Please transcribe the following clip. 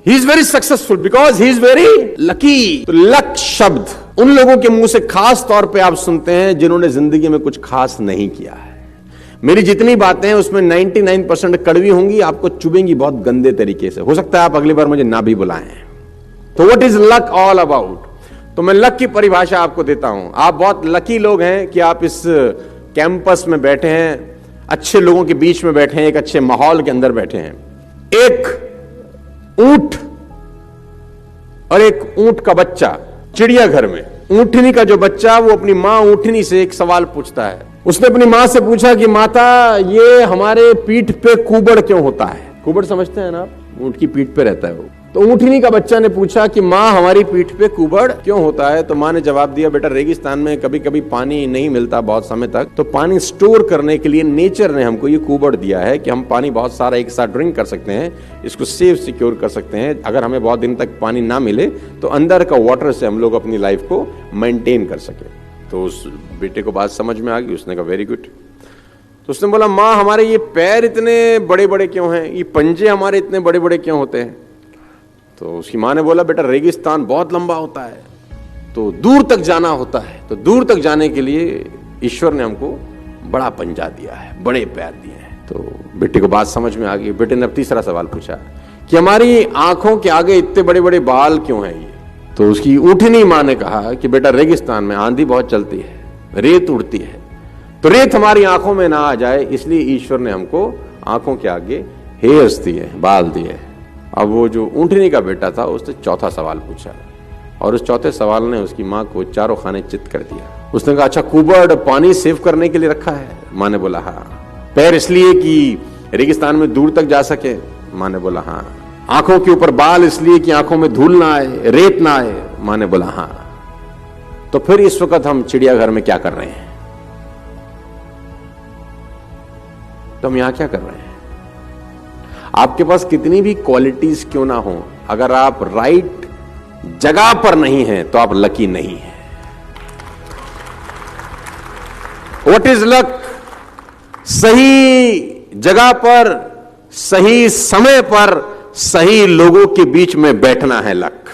He is very successful because he is very lucky. तो luck शब्द उन लोगों के मुंह से खास तौर पे आप सुनते हैं जिन्होंने जिंदगी में कुछ खास नहीं किया है। मेरी जितनी बातें हैं उसमें 99% कड़वी होंगी, आपको चुभेंगी बहुत गंदे तरीके से। हो सकता है आप अगली बार मुझे ना भी बुलाएं। तो what is luck all about? तो मैं लक की परिभाषा आपको देता हूं। आप बहुत लकी लोग हैं कि आप इस कैंपस में बैठे हैं, अच्छे लोगों के बीच में बैठे हैं, एक अच्छे माहौल के अंदर बैठे हैं। एक ऊंट और एक ऊंट का बच्चा चिड़ियाघर में, ऊंटनी का जो बच्चा वो अपनी मां ऊंटनी से एक सवाल पूछता है। उसने अपनी मां से पूछा कि माता, ये हमारे पीठ पे कुबड़ क्यों होता है? कुबड़ समझते हैं ना आप? ऊंट की पीठ पे रहता है वो। तो ऊंटनी का बच्चा ने पूछा कि मां, हमारी पीठ पे कुबड़ क्यों होता है? तो मां ने जवाब दिया, बेटा रेगिस्तान में कभी कभी पानी नहीं मिलता बहुत समय तक, तो पानी स्टोर करने के लिए नेचर ने हमको ये कुबड़ दिया है कि हम पानी बहुत सारा एक साथ ड्रिंक कर सकते हैं, इसको सेव सिक्योर कर सकते हैं। अगर हमें बहुत दिन तक पानी ना मिले तो अंदर का वाटर से हम लोग अपनी लाइफ को मेंटेन कर सके। तो उस बेटे को बात समझ में आ गई। उसने कहा वेरी गुड। तो उसने बोला, माँ हमारे ये पैर इतने बड़े बड़े क्यों हैं, ये पंजे हमारे इतने बड़े बड़े क्यों होते हैं? तो उसकी माँ ने बोला, बेटा रेगिस्तान बहुत लंबा होता है, तो दूर तक जाना होता है, तो दूर तक जाने के लिए ईश्वर ने हमको बड़ा पंजा दिया है, बड़े पैर दिए हैं। तो बेटे को बात समझ में आ गई। बेटे ने अब तीसरा सवाल पूछा कि हमारी आंखों के आगे इतने बड़े बड़े बाल क्यों हैं ये? तो उसकी ऊँटनी माँ ने कहा कि बेटा रेगिस्तान में आंधी बहुत चलती है, रेत उड़ती है, तो रेत हमारी आंखों में ना आ जाए इसलिए ईश्वर ने हमको आंखों के आगे हेयर्स दिए, बाल दिए। अब वो जो ऊंटनी का बेटा था उसने चौथा सवाल पूछा और उस चौथे सवाल ने उसकी माँ को चारों खाने चित कर दिया। उसने कहा, अच्छा कुबड़ पानी सेव करने के लिए रखा है? माँ ने बोला हाँ। पैर इसलिए कि रेगिस्तान में दूर तक जा सके? माँ ने बोला हाँ। आंखों के ऊपर बाल इसलिए कि आंखों में धूल ना आए, रेत ना आए? माँ ने बोला हाँ। तो फिर इस वक्त हम चिड़ियाघर में क्या कर रहे हैं? तो हम यहां क्या कर रहे हैं? आपके पास कितनी भी क्वालिटीज क्यों ना हो, अगर आप राइट जगह पर नहीं हैं तो आप लकी नहीं हैं। What is luck? सही जगह पर, सही समय पर, सही लोगों के बीच में बैठना है लक।